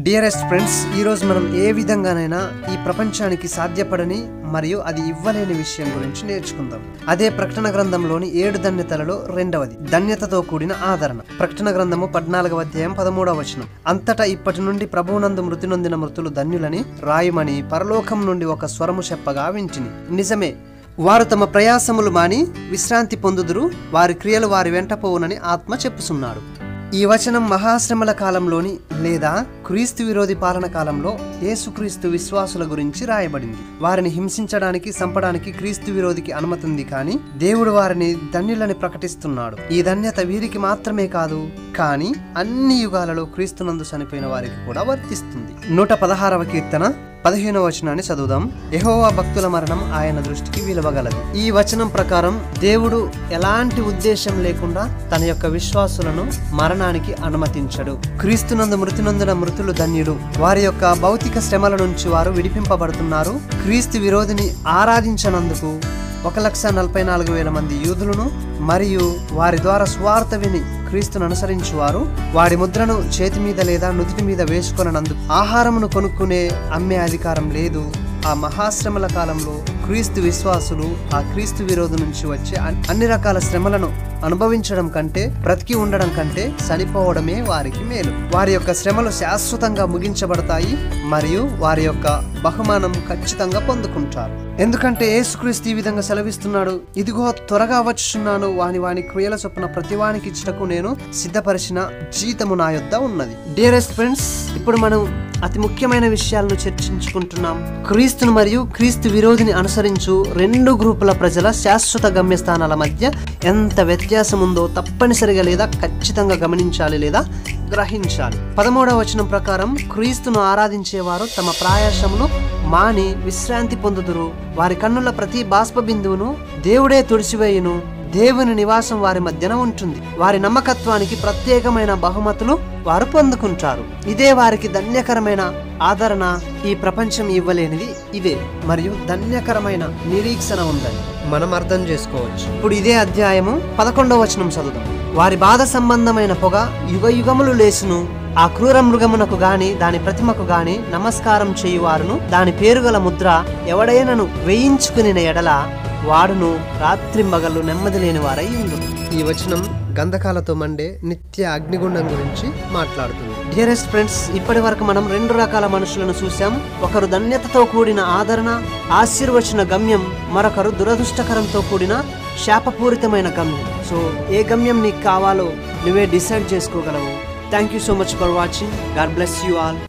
Dearest friends, ఈరోజు మనం ఏ విధంగానైనా ఈ ప్రపంచానికి సాధ్యపడని మరియు అది ఇవ్వలేని విషయం గురించి నేర్చుకుందాం. అదే ప్రకటన గ్రంథంలోని 7 ధన్యతలలో రెండవది, ధన్యతతో కూడిన ఆదరణ. ప్రకటన గ్రంథము 14వ అధ్యాయం 13వ వచనం. అంతటా ఇప్పటి నుండి ప్రభువునందు మృతి నొందిన మృతులు ధన్యులని రాయుమని పరలోకం నుండి ఒక స్వరము చెప్పగా వింటిని. నిజమే, వారు తమ ప్రయాసములు మాని విశ్రాంతి పొందుదురు, వారి క్రియలు వారి వెంట పోవునని ఆత్మ చెప్పుచున్నాడు. ఈ వచనం మహాశ్రమల కాలంలోని లేదా క్రీస్తు విరోధి పాలన కాలంలో యేసుక్రీస్తు విశ్వాసుల గురించి రాయబడింది. వారిని హింసించడానికి, చంపడానికి క్రీస్తు విరోధికి అనుమతి ఉంది, కానీ దేవుడు వారిని ధన్యులని ప్రకటిస్తున్నాడు. ఈ ధన్యత వీరికి మాత్రమే కాదు, కానీ అన్ని యుగాలలో క్రీస్తునందు చనిపోయిన వారికి కూడా వర్తిస్తుంది. 116వ కీర్తన 15వ వచనాన్ని చదువుదాం. యెహోవా భక్తుల మరణం ఆయన దృష్టికి విలువగలదు. ఈ వచనం ప్రకారం దేవుడు ఎలాంటి ఉద్దేశం లేకుండా తన యొక్క విశ్వాసులను మరణానికి అనుమతించడు. క్రీస్తునందు మృతి నొందిన మృతులు ధన్యులు. వారి యొక్క భౌతిక శ్రమల నుంచి వారు విడిపింపబడుతున్నారు. క్రీస్తు విరోధిని ఆరాధించనందుకు 1,44,000 మంది యూదులను మరియు వారి ద్వారా స్వార్థ విని క్రీస్తును అనుసరించువారు వాడి ముద్రను చేతి మీద లేదా నుదుటి మీద వేసుకొనందుకు ఆహారమును కొనుక్కునే అమ్మే అధికారం లేదు. ఆ మహాశ్రమల కాలంలో క్రీస్తు విశ్వాసులు ఆ క్రీస్తు విరోధి నుంచి వచ్చే అన్ని రకాల శ్రమలను అనుభవించడం కంటే, బ్రతికి ఉండడం కంటే చనిపోవడమే వారికి మేలు. వారి యొక్క శ్రమలు శాశ్వతంగా ముగించబడతాయి మరియు వారి యొక్క బహుమానం ఖచ్చితంగా పొందుకుంటారు. ఎందుకంటే యేసుక్రీస్తు ఈ విధంగా సెలవిస్తున్నాడు, ఇదిగో త్వరగా వచ్చుచున్నాను, వాని క్రియల చొప్పున ప్రతివానికి ఇచ్చుటకు నేను సిద్ధపరిచిన జీతము నా యొద్ద ఉన్నది. డియరెస్ట్ ఫ్రెండ్స్, ఇప్పుడు మనం అతి ముఖ్యమైన విషయాలను చర్చించుకుంటున్నాం. క్రీస్తును మరియు క్రీస్తు విరోధిని అనుసరించు 2 గ్రూపుల ప్రజల శాశ్వత గమ్యస్థానాల మధ్య ఎంత వ్యత్యాసం ఉందో తప్పనిసరిగా లేదా ఖచ్చితంగా గమనించాలి లేదా గ్రహించాలి. 13వ వచనం ప్రకారం క్రీస్తును ఆరాధించేవారు తమ ప్రయాసమును మాని విశ్రాంతి పొందుదురు. వారి కన్నుల ప్రతి బాష్ప బిందువును దేవుడే తుడిచివేయును. దేవుని నివాసం వారి మధ్యన ఉంటుంది. వారి నమ్మకత్వానికి ప్రత్యేకమైన బహుమతులు వారు పొందుకుంటారు. ఇదే వారికి ధన్యకరమైన ఆదరణ. ఈ ప్రపంచం ఇవ్వలేనిది ఇదే, మరియు ధన్యకరమైన నిరీక్షణ ఉందని మనం అర్థం చేసుకోవచ్చు. ఇప్పుడు ఇదే అధ్యాయము 11వ వచనం చదువుదాం. వారి బాధ సంబంధమైన పొగ యుగ యుగములు లేసును. ఆ క్రూర మృగమునకు గాని దాని ప్రతిమకు గాని నమస్కారం చేయువారును దాని పేరుగల ముద్ర ఎవడైనను వేయించుకుని ఎడల వాడును రాత్రింబగళ్ళు నెమ్మది లేని వారై ఉండును. ఈ వచనం గంధకాలతో మండే నిత్య అగ్నిగుండం గురించి మాట్లాడుతుంది. డియరెస్ట్ ఫ్రెండ్స్, ఇప్పటి వరకు మనం 2 రకాల మనుషులను చూసాం. ఒకరు ధన్యతతో కూడిన ఆదరణ, ఆశీర్వచన గమ్యం, మరొకరు దురదృష్టకరంతో కూడిన శాపపూరితమైన గమ్యం. సో ఏ గమ్యం నీకు కావాలో నువ్వే డిసైడ్ చేసుకోగలవు. Thank you so much for watching. God bless you all.